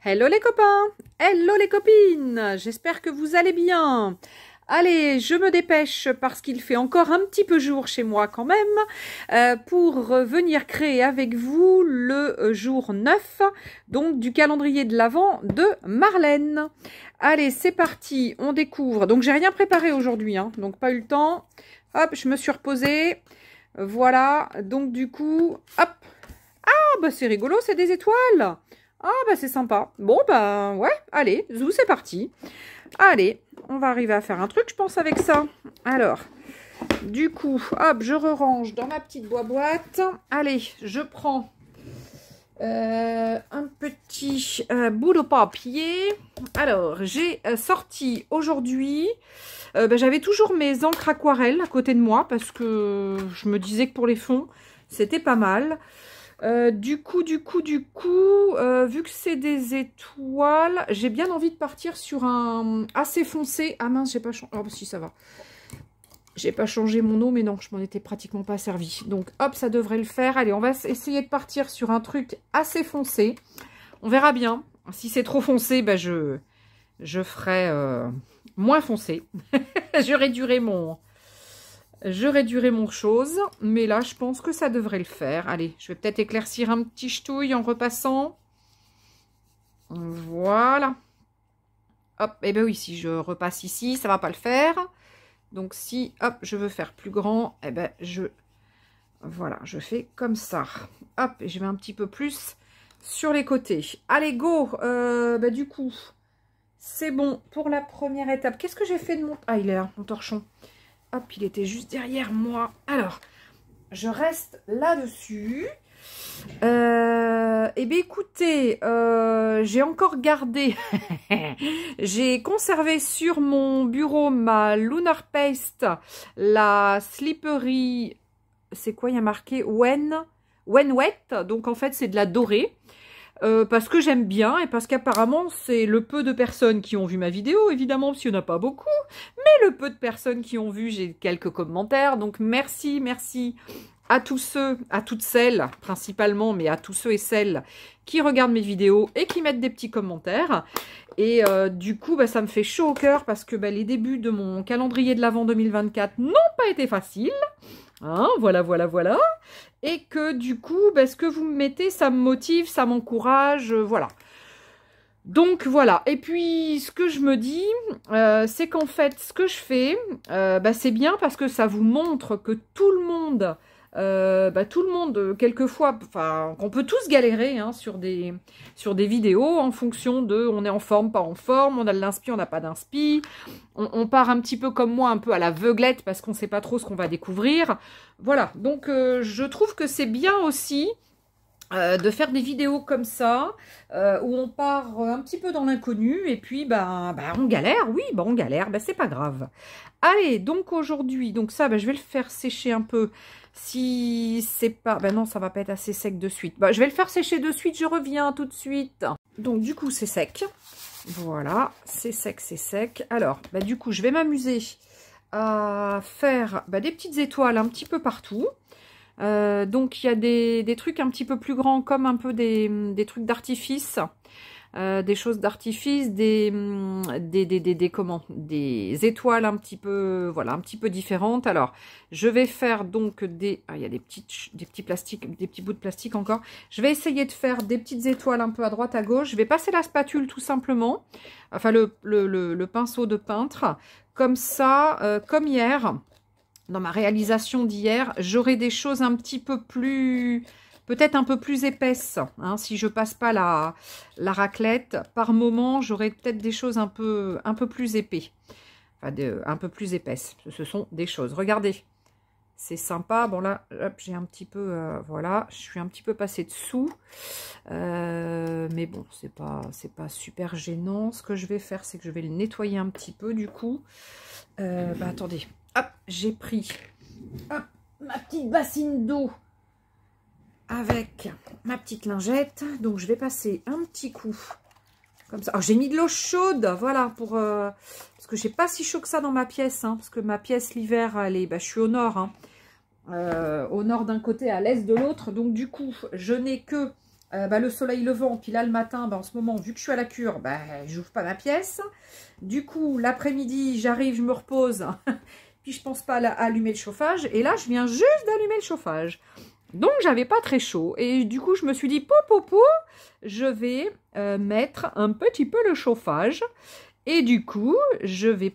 Hello les copains, hello les copines, j'espère que vous allez bien. Allez, je me dépêche parce qu'il fait encore un petit peu jour chez moi quand même pour venir créer avec vous le jour 9 donc du calendrier de l'Avent de Marlène. Allez, c'est parti, on découvre. Donc j'ai rien préparé aujourd'hui, hein, donc pas eu le temps. Hop, je me suis reposée. Voilà, donc du coup, hop. Ah bah c'est rigolo, c'est des étoiles. Ah bah c'est sympa. Bon bah ouais, allez, zou, c'est parti. Allez, on va arriver à faire un truc, je pense, avec ça. Alors, du coup, hop, je re-range dans ma petite boîte. Allez, je prends un petit bout de papier. Alors, j'ai sorti aujourd'hui... j'avais toujours mes encres aquarelles à côté de moi parce que je me disais que pour les fonds, c'était pas mal. Du coup, vu que c'est des étoiles, j'ai bien envie de partir sur un assez foncé. Ah mince, j'ai pas changé. Oh, si, ça va. J'ai pas changé mon eau, mais non, je m'en étais pratiquement pas servi. Donc, hop, ça devrait le faire. Allez, on va essayer de partir sur un truc assez foncé. On verra bien. Si c'est trop foncé, bah, je ferai moins foncé. Je réduirai mon chose, mais là, je pense que ça devrait le faire. Allez, je vais peut-être éclaircir un petit ch'touille en repassant. Voilà. Hop, et ben oui, si je repasse ici, ça va pas le faire. Donc si, hop, je veux faire plus grand, eh ben voilà, je fais comme ça. Hop, et je vais un petit peu plus sur les côtés. Allez, go. Du coup, c'est bon pour la première étape. Qu'est-ce que j'ai fait de mon... Ah, il est là, mon torchon. Hop, il était juste derrière moi. Alors, je reste là-dessus. Eh bien, écoutez, j'ai encore gardé, j'ai conservé sur mon bureau ma Lunar Paste, la Slippery, c'est quoi, il y a marqué When Wet, donc en fait c'est de la dorée. Parce que j'aime bien et parce qu'apparemment c'est le peu de personnes qui ont vu ma vidéo, évidemment parce qu'il n'y en a pas beaucoup, mais le peu de personnes qui ont vu, j'ai quelques commentaires, donc merci à tous ceux, à toutes celles principalement, mais à tous ceux et celles qui regardent mes vidéos et qui mettent des petits commentaires. Et du coup, ça me fait chaud au cœur parce que les débuts de mon calendrier de l'Avent 2024 n'ont pas été faciles. Hein, voilà. Et que du coup, ce que vous me mettez, ça me motive, ça m'encourage, voilà. Donc voilà. Et puis, ce que je me dis, c'est qu'en fait, ce que je fais, c'est bien parce que ça vous montre que tout le monde, quelquefois, enfin, qu'on peut tous galérer hein, sur des vidéos en fonction de on est en forme, pas en forme, on a de l'inspi, on n'a pas d'inspi, on part un petit peu comme moi, un peu à l'aveuglette parce qu'on ne sait pas trop ce qu'on va découvrir. Voilà, donc je trouve que c'est bien aussi de faire des vidéos comme ça, où on part un petit peu dans l'inconnu, et puis on galère, oui, on galère, c'est pas grave. Allez, donc aujourd'hui, donc ça, je vais le faire sécher un peu, si c'est pas, non, ça va pas être assez sec de suite. Je vais le faire sécher de suite, je reviens tout de suite. Donc du coup, c'est sec, voilà, c'est sec. Alors, du coup, je vais m'amuser à faire des petites étoiles un petit peu partout. Donc il y a des trucs un petit peu plus grands comme un peu des trucs d'artifice, des choses d'artifice, des étoiles un petit peu, voilà, un petit peu différentes. Alors je vais faire donc il y a des petits plastiques, des petits bouts de plastique encore. Je vais essayer de faire des petites étoiles un peu à droite à gauche. Je vais passer la spatule tout simplement, enfin le pinceau de peintre, comme ça, comme hier. Dans ma réalisation d'hier, j'aurai des choses un petit peu plus, peut-être un peu plus épaisses. Hein, si je passe pas la raclette, par moment, j'aurai peut-être des choses un peu plus épais. Enfin, un peu plus épaisses. Ce sont des choses. Regardez, c'est sympa. Bon là, j'ai un petit peu, voilà, je suis un petit peu passée dessous. Mais bon, c'est pas super gênant. Ce que je vais faire, c'est que je vais le nettoyer un petit peu du coup. Attendez. Hop, j'ai pris ma petite bassine d'eau avec ma petite lingette. Donc, je vais passer un petit coup comme ça. Oh, j'ai mis de l'eau chaude, voilà, parce que j'ai pas si chaud que ça dans ma pièce. Hein, parce que ma pièce, l'hiver, elle est, je suis au nord. Hein, au nord d'un côté, à l'est de l'autre. Donc, du coup, je n'ai que le soleil levant, puis là le matin, en ce moment, vu que je suis à la cure, j'ouvre pas ma pièce. Du coup, l'après-midi, j'arrive, je me repose, puis je pense pas à allumer le chauffage. Et là, je viens juste d'allumer le chauffage. Donc, j'avais pas très chaud. Et du coup, je me suis dit, je vais mettre un petit peu le chauffage. Et du coup, je vais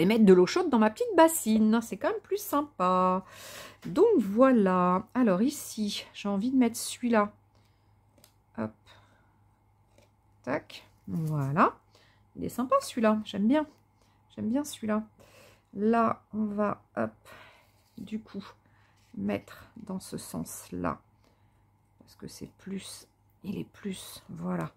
mettre de l'eau chaude dans ma petite bassine. C'est quand même plus sympa. Donc, voilà. Alors, ici, j'ai envie de mettre celui-là. Hop. Tac. Voilà. Il est sympa, celui-là. J'aime bien. J'aime bien celui-là. Là, on va, hop, du coup, mettre dans ce sens-là. Parce que c'est plus, il est plus, voilà.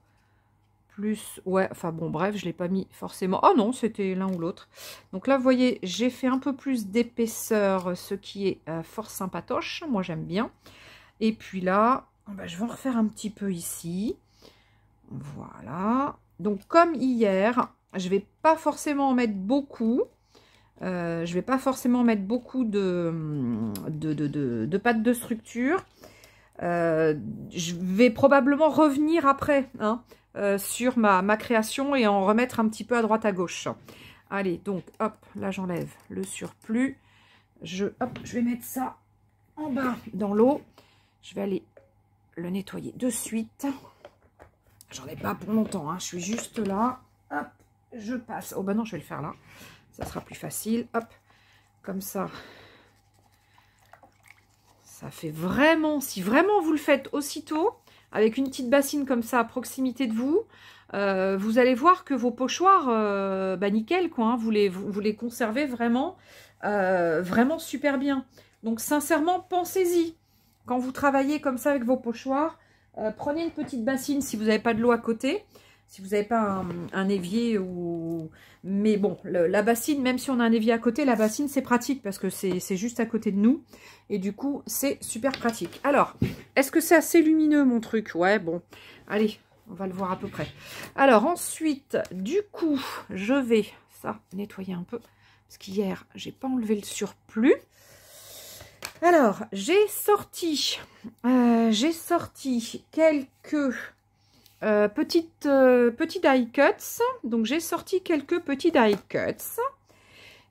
Plus, ouais, enfin bon, bref, je ne l'ai pas mis forcément. Oh non, c'était l'un ou l'autre. Donc là, vous voyez, j'ai fait un peu plus d'épaisseur, ce qui est fort sympatoche. Moi, j'aime bien. Et puis là, je vais en refaire un petit peu ici. Voilà. Donc, comme hier, je ne vais pas forcément en mettre beaucoup. Je vais pas forcément mettre beaucoup de pâte de structure. Je vais probablement revenir après sur ma création et en remettre un petit peu à droite à gauche. Allez, donc, hop, là j'enlève le surplus. Je vais mettre ça en bas dans l'eau. Je vais aller le nettoyer de suite. J'en ai pas pour longtemps, je suis juste là. Hop, je passe. Oh, non, je vais le faire là. Ça sera plus facile. Hop, comme ça. Ça fait vraiment, si vraiment vous le faites aussitôt, avec une petite bassine comme ça à proximité de vous, vous allez voir que vos pochoirs, nickel, quoi, vous les conservez vraiment, vraiment super bien. Donc, sincèrement, pensez-y. Quand vous travaillez comme ça avec vos pochoirs, prenez une petite bassine si vous n'avez pas de l'eau à côté. Si vous n'avez pas un évier ou... Mais bon, la bassine, même si on a un évier à côté, la bassine, c'est pratique parce que c'est juste à côté de nous. Et du coup, c'est super pratique. Alors, est-ce que c'est assez lumineux, mon truc? Ouais, bon. Allez, on va le voir à peu près. Alors, ensuite, du coup, je vais nettoyer un peu. Parce qu'hier, j'ai pas enlevé le surplus. Alors, j'ai sorti quelques... petits die cuts. Donc j'ai sorti quelques petits die cuts.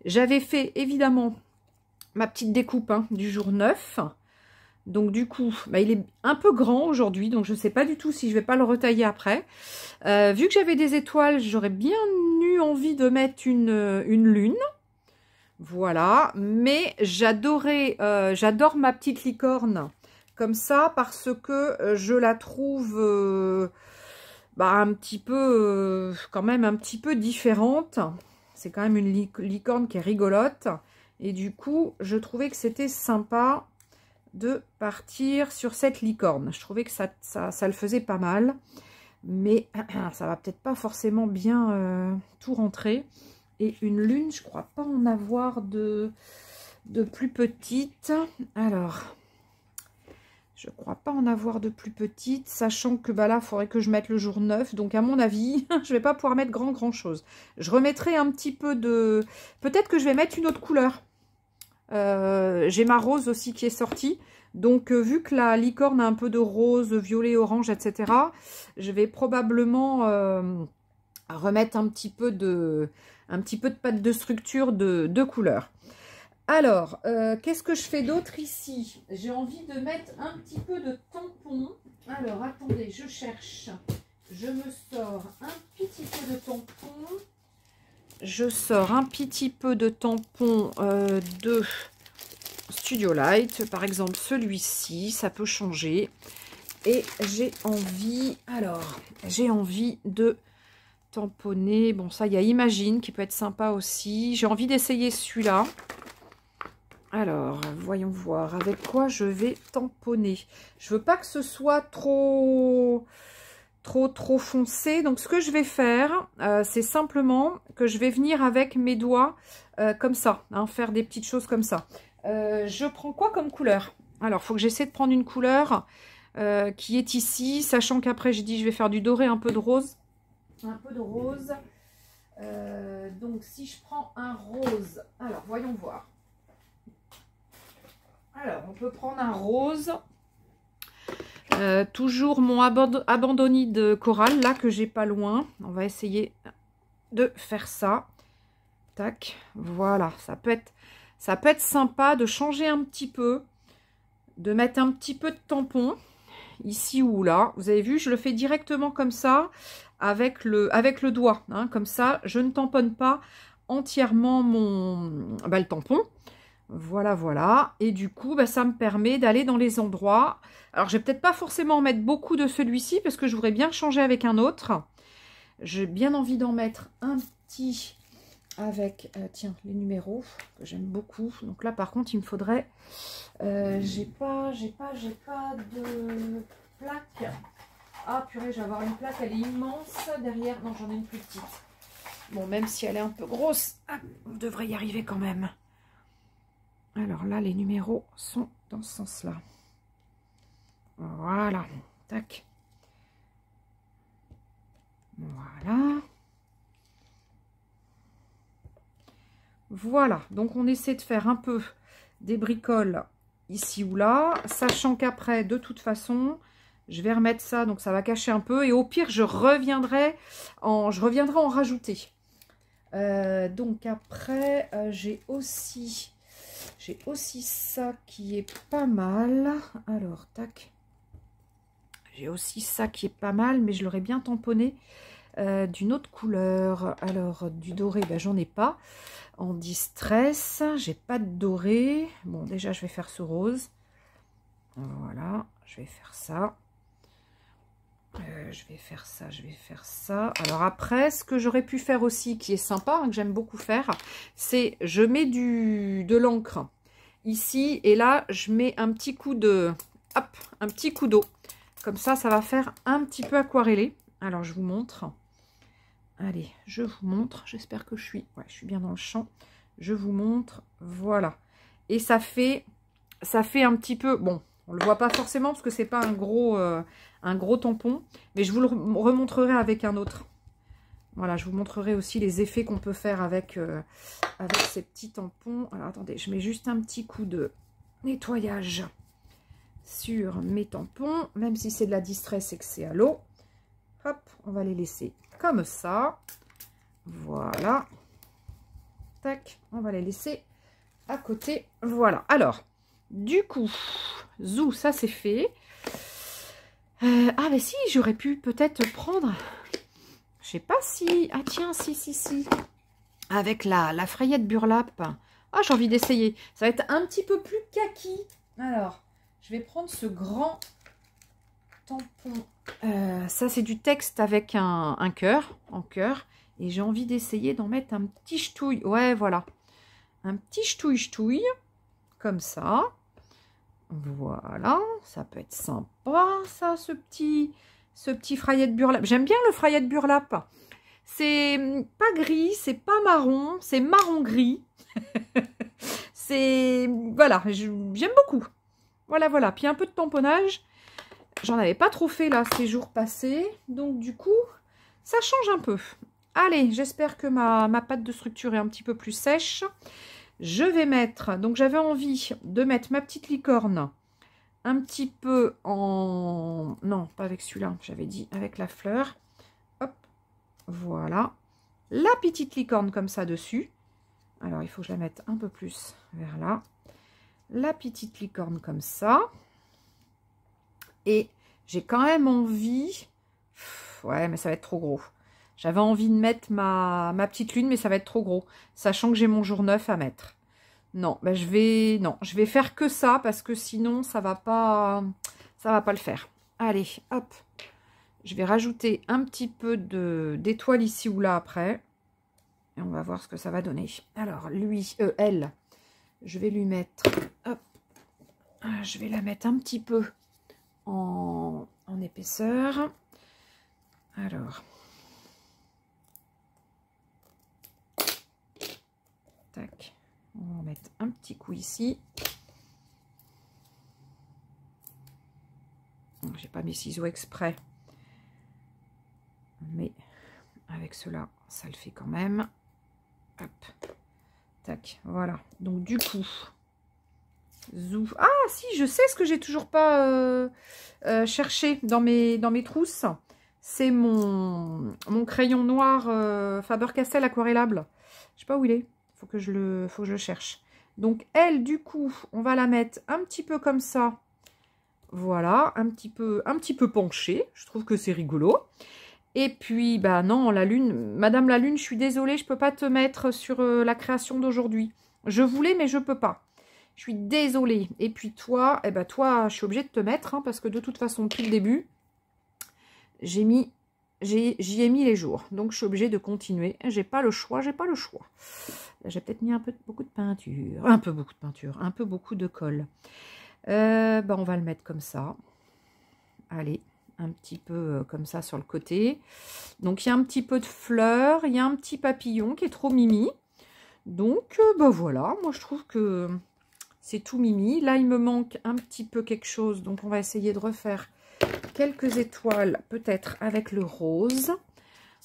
J'avais fait évidemment ma petite découpe du jour 9. Donc du coup, il est un peu grand aujourd'hui. Donc je ne sais pas du tout si je vais pas le retailler après. Vu que j'avais des étoiles, j'aurais bien eu envie de mettre une lune. Voilà. Mais j'adore ma petite licorne comme ça parce que je la trouve... un petit peu, quand même un petit peu différente. C'est quand même une licorne qui est rigolote. Et du coup, je trouvais que c'était sympa de partir sur cette licorne. Je trouvais que ça le faisait pas mal. Mais ça va peut-être pas forcément bien tout rentrer. Et une lune, je crois pas en avoir de plus petite. Alors... Je crois pas en avoir de plus petite, sachant que là, il faudrait que je mette le jour 9. Donc, à mon avis, je vais pas pouvoir mettre grand chose. Je remettrai un petit peu de... Peut-être que je vais mettre une autre couleur. J'ai ma rose aussi qui est sortie. Donc, vu que la licorne a un peu de rose, violet, orange, etc., je vais probablement remettre un petit peu de pâte de structure de couleur. Alors, qu'est-ce que je fais d'autre ici? J'ai envie de mettre un petit peu de tampon. Alors, attendez, je cherche. Je me sors un petit peu de tampon. Je sors un petit peu de tampon de Studio Light. Par exemple, celui-ci, ça peut changer. Et j'ai envie, de tamponner. Bon, ça, il y a Imagine qui peut être sympa aussi. J'ai envie d'essayer celui-là. Alors, voyons voir avec quoi je vais tamponner. Je veux pas que ce soit trop foncé. Donc, ce que je vais faire, c'est simplement que je vais venir avec mes doigts comme ça, faire des petites choses comme ça. Je prends quoi comme couleur? Alors, il faut que j'essaie de prendre une couleur qui est ici, sachant qu'après, j'ai dit je vais faire du doré, un peu de rose. Un peu de rose. Donc, si je prends un rose, alors, voyons voir. Alors, on peut prendre un rose. Toujours mon abandonné de corail, là, que j'ai pas loin. On va essayer de faire ça. Tac, voilà. Ça peut être sympa de changer un petit peu, de mettre un petit peu de tampon, ici ou là. Vous avez vu, je le fais directement comme ça, avec le doigt. Hein, comme ça, je ne tamponne pas entièrement le tampon. Voilà, voilà. Et du coup, ça me permet d'aller dans les endroits. Alors, je vais peut-être pas forcément en mettre beaucoup de celui-ci, parce que je voudrais bien changer avec un autre. J'ai bien envie d'en mettre un petit avec, tiens, les numéros, que j'aime beaucoup. Donc là, par contre, il me faudrait... j'ai pas de plaque. Ah, purée, je vais avoir une plaque, elle est immense derrière. Non, j'en ai une plus petite. Bon, même si elle est un peu grosse, on devrait y arriver quand même. Alors là, les numéros sont dans ce sens-là. Voilà. Tac. Voilà. Voilà. Donc, on essaie de faire un peu des bricoles ici ou là, sachant qu'après, de toute façon, je vais remettre ça. Donc, ça va cacher un peu. Et au pire, je reviendrai en rajouter. Donc, après, j'ai aussi ça qui est pas mal. Alors, tac. J'ai aussi ça qui est pas mal, mais je l'aurais bien tamponné d'une autre couleur. Alors, du doré, j'en ai pas. En distress, j'ai pas de doré. Bon, déjà, je vais faire ce rose. Voilà, je vais faire ça. Je vais faire ça, je vais faire ça. Alors après, ce que j'aurais pu faire aussi, qui est sympa, hein, que j'aime beaucoup faire, c'est je mets de l'encre ici, et là, je mets un petit coup de... Hop, un petit coup d'eau. Comme ça va faire un petit peu aquarellé. Alors, je vous montre. Allez, je vous montre. J'espère que je suis bien dans le champ. Je vous montre. Voilà. Et ça fait un petit peu... Bon, on ne le voit pas forcément parce que c'est pas un gros tampon. Mais je vous le remontrerai avec un autre. Voilà, je vous montrerai aussi les effets qu'on peut faire avec ces petits tampons. Alors, attendez, je mets juste un petit coup de nettoyage sur mes tampons. Même si c'est de la distress et que c'est à l'eau. Hop, on va les laisser comme ça. Voilà. Tac, on va les laisser à côté. Voilà. Alors, du coup, zou, ça c'est fait. Ah, mais si, j'aurais pu peut-être prendre... Je sais pas si... Ah tiens, si. Avec la frayette burlap. Ah, j'ai envie d'essayer. Ça va être un petit peu plus kaki. Alors, je vais prendre ce grand tampon. Ça, c'est du texte avec un cœur, en cœur. Et j'ai envie d'essayer d'en mettre un petit ch'touille. Ouais, voilà. Un petit ch'touille, comme ça. Voilà. Ça peut être sympa, ça, ce petit frayette burlap. J'aime bien le frayette burlap. C'est pas gris, c'est pas marron, c'est marron-gris. C'est... Voilà, j'aime beaucoup. Voilà. Puis un peu de tamponnage. J'en avais pas trop fait là ces jours passés. Donc du coup, ça change un peu. Allez, j'espère que ma pâte de structure est un petit peu plus sèche. Je vais mettre... Donc j'avais envie de mettre ma petite licorne un petit peu en... Non, pas avec celui-là, j'avais dit avec la fleur. Hop, voilà. La petite licorne comme ça dessus. Alors, il faut que je la mette un peu plus vers là. La petite licorne comme ça. Et j'ai quand même envie... Ouais, mais ça va être trop gros. J'avais envie de mettre ma petite lune, mais ça va être trop gros. Sachant que j'ai mon jour 9 à mettre. Non, je vais faire que ça parce que sinon ça va pas le faire. Allez, hop. Je vais rajouter un petit peu d'étoile ici ou là après. Et on va voir ce que ça va donner. Alors, elle, je vais lui mettre, hop. Je vais la mettre un petit peu en épaisseur. Alors. Tac. On va mettre un petit coup ici. J'ai pas mes ciseaux exprès. Mais avec cela, ça le fait quand même. Hop. Tac. Voilà. Donc du coup, Zou. Ah, si, je sais ce que j'ai toujours pas cherché dans mes trousses. C'est mon crayon noir Faber-Castell aquarellable. Je sais pas où il est. Faut que je le cherche. Donc, elle, du coup, on va la mettre un petit peu comme ça. Voilà, un petit peu penchée. Je trouve que c'est rigolo. Et puis, bah non, la lune, Madame la Lune, je suis désolée, je peux pas te mettre sur la création d'aujourd'hui. Je voulais, mais je peux pas. Je suis désolée. Et puis toi, eh ben toi, je suis obligée de te mettre, hein, parce que de toute façon, depuis le début, j'y ai mis les jours. Donc, je suis obligée de continuer. J'ai pas le choix, j'ai pas le choix. J'ai peut-être mis beaucoup de peinture. Un peu beaucoup de peinture, un peu beaucoup de colle. On va le mettre comme ça. Allez, un petit peu comme ça sur le côté. Donc, il y a un petit peu de fleurs. Il y a un petit papillon qui est trop mimi. Donc, voilà. Moi, je trouve que c'est tout mimi. Là, il me manque un petit peu quelque chose. Donc, on va essayer de refaire quelques étoiles, peut-être avec le rose.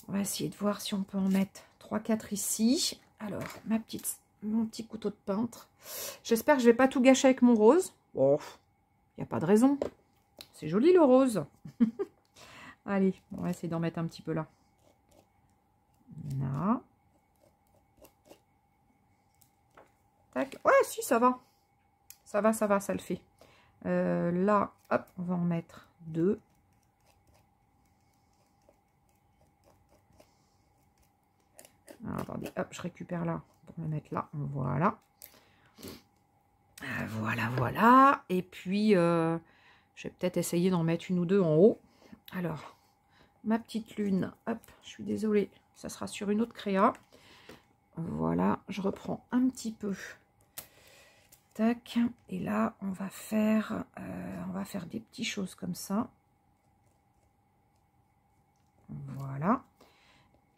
On va essayer de voir si on peut en mettre 3-4 ici. Alors, mon petit couteau de peintre. J'espère que je ne vais pas tout gâcher avec mon rose. Bon, il n'y a pas de raison. C'est joli le rose. Allez, on va essayer d'en mettre un petit peu là. Là. Tac. Ouais, si, ça va. Ça va, ça le fait. Là, hop, on va en mettre 2. Alors, attendez, hop, je récupère là pour me mettre là. Voilà. Voilà. Et puis, je vais peut-être essayer d'en mettre une ou deux en haut. Alors, ma petite lune, hop, je suis désolée, ça sera sur une autre créa. Voilà, je reprends un petit peu. Tac, et là, on va faire des petites choses comme ça. Voilà.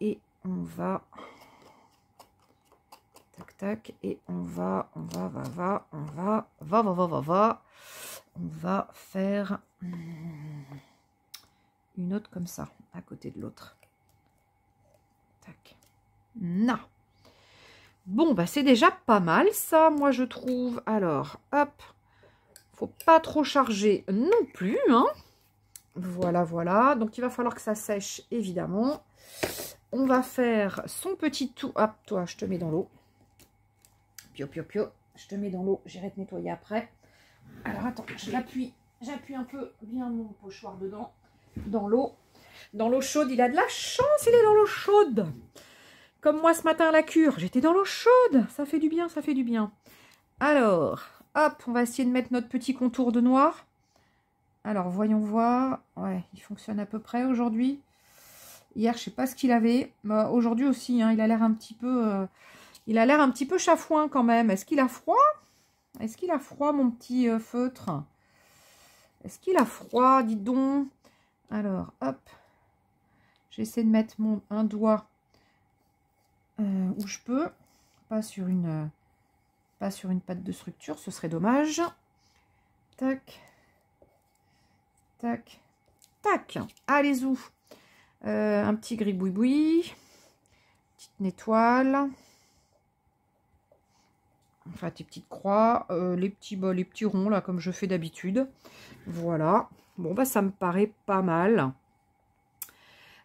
Et on va... Tac, tac, et on va faire une autre comme ça, à côté de l'autre. Tac. Non. Bon, bah c'est déjà pas mal ça, moi je trouve. Alors, hop, faut pas trop charger non plus, hein. Voilà. Donc, il va falloir que ça sèche, évidemment. On va faire son petit tour. Hop, toi, je te mets dans l'eau. Pio. Je te mets dans l'eau. J'irai te nettoyer après. Alors, attends, j'appuie un peu bien mon pochoir dedans. Dans l'eau. Dans l'eau chaude. Il a de la chance, il est dans l'eau chaude. Comme moi ce matin à la cure. J'étais dans l'eau chaude. Ça fait du bien, ça fait du bien. Alors, hop, on va essayer de mettre notre petit contour de noir. Alors, voyons voir. Ouais, il fonctionne à peu près aujourd'hui. Hier, je sais pas ce qu'il avait. Aujourd'hui aussi, hein, il a l'air un petit peu... il a l'air un petit peu chafouin quand même. Est-ce qu'il a froid? Est-ce qu'il a froid, mon petit feutre? Est-ce qu'il a froid? Dis donc. Alors, hop. J'essaie de mettre un doigt où je peux. Pas sur une patte de structure. Ce serait dommage. Tac. Tac. Tac. Allez-y. Un petit gribouille-boui. Petite étoile. Enfin, tes petites croix. Les petits ronds, là, comme je fais d'habitude. Voilà. Bon, bah, ça me paraît pas mal.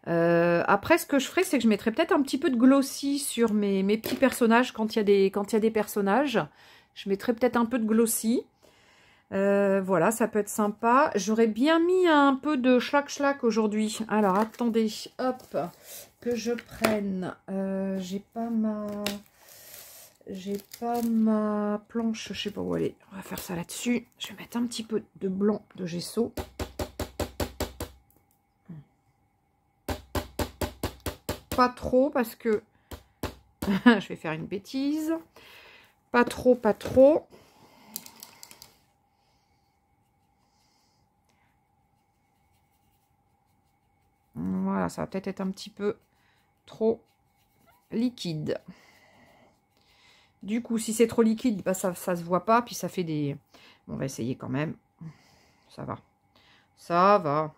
Après, ce que je ferai, c'est que je mettrai peut-être un petit peu de glossy sur mes petits personnages quand il y a des personnages. Je mettrai peut-être un peu de glossy. Voilà, ça peut être sympa. J'aurais bien mis un peu de schlack aujourd'hui. Alors, attendez, hop, que je prenne. J'ai pas ma planche, je sais pas où elle est. On va faire ça là-dessus. Je vais mettre un petit peu de blanc de gesso. Pas trop parce que je vais faire une bêtise. Pas trop. Voilà, ça va peut-être être un petit peu trop liquide. Du coup, si c'est trop liquide, bah ça se voit pas, puis ça fait des... Bon, on va essayer quand même. Ça va.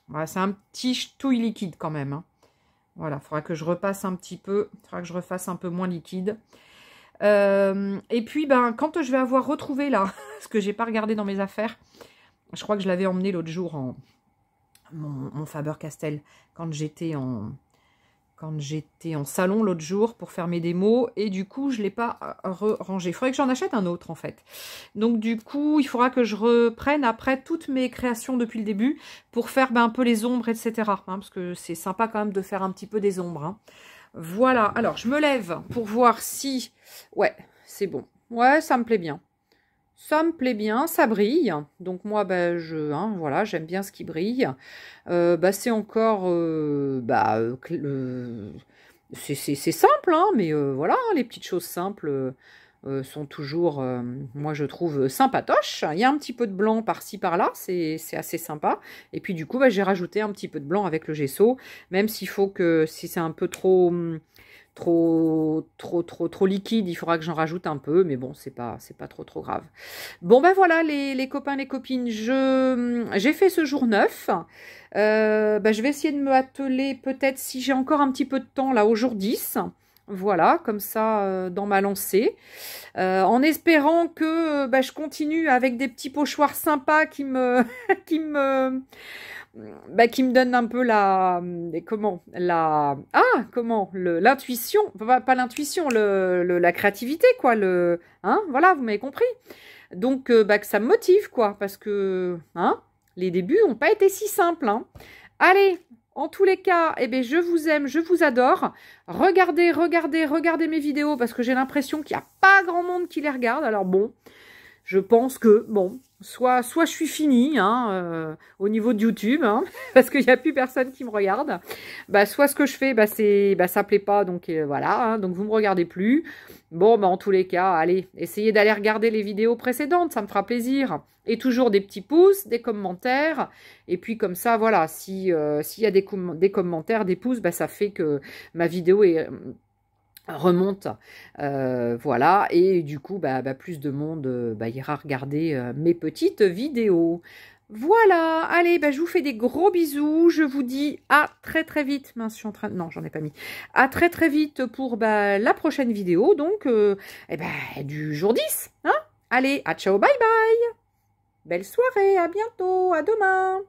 Voilà, c'est un petit ch'touille liquide quand même, hein. Voilà, il faudra que je repasse un petit peu. Il faudra que je refasse un peu moins liquide. Et puis, ben, quand je vais avoir retrouvé, là, ce que j'ai pas regardé dans mes affaires, je crois que je l'avais emmené l'autre jour en mon Faber-Castell, quand j'étais en salon l'autre jour pour faire mes démos, et du coup, je ne l'ai pas rangé. Il faudrait que j'en achète un autre, en fait. Donc, du coup, il faudra que je reprenne après toutes mes créations depuis le début pour faire un peu les ombres, etc. Hein, parce que c'est sympa quand même de faire un petit peu des ombres. Hein. Voilà. Alors, je me lève pour voir si... Ouais, c'est bon. Ouais, ça me plaît bien. Ça me plaît bien, ça brille. Donc moi, ben, voilà, j'aime bien ce qui brille. C'est encore... c'est simple, hein, mais voilà, les petites choses simples sont toujours, moi je trouve, sympatoches. Il y a un petit peu de blanc par-ci, par-là, c'est assez sympa. Et puis du coup, j'ai rajouté un petit peu de blanc avec le gesso, même s'il faut que, si c'est un peu trop liquide, il faudra que j'en rajoute un peu, mais bon, c'est pas trop grave. Bon ben voilà les copains, les copines, j'ai fait ce jour 9. Je vais essayer de me atteler peut-être si j'ai encore un petit peu de temps là au jour 10. Voilà, comme ça dans ma lancée. En espérant que je continue avec des petits pochoirs sympas qui me qui me donne un peu l'intuition, pas l'intuition, la créativité, quoi, hein, voilà, vous m'avez compris. Donc, que ça me motive, quoi, parce que, hein, les débuts n'ont pas été si simples, hein. Allez, en tous les cas, eh bien, je vous aime, je vous adore. Regardez mes vidéos, parce que j'ai l'impression qu'il n'y a pas grand monde qui les regarde, alors bon... Je pense que, bon, soit je suis finie hein, au niveau de YouTube, hein, parce qu'il n'y a plus personne qui me regarde. Soit ce que je fais, ça plaît pas, donc voilà, hein, donc vous me regardez plus. Bon, en tous les cas, allez, essayez d'aller regarder les vidéos précédentes, ça me fera plaisir. Et toujours des petits pouces, des commentaires. Et puis comme ça, voilà, s'il y a des commentaires, des pouces, ça fait que ma vidéo remonte, voilà, et du coup, plus de monde ira regarder mes petites vidéos. Voilà, allez, je vous fais des gros bisous, je vous dis à très très vite, mince, je suis en train de... Non, j'en ai pas mis. À très très vite pour la prochaine vidéo, donc, du jour 10, hein. Allez, à ciao, bye bye. Belle soirée, à bientôt, à demain.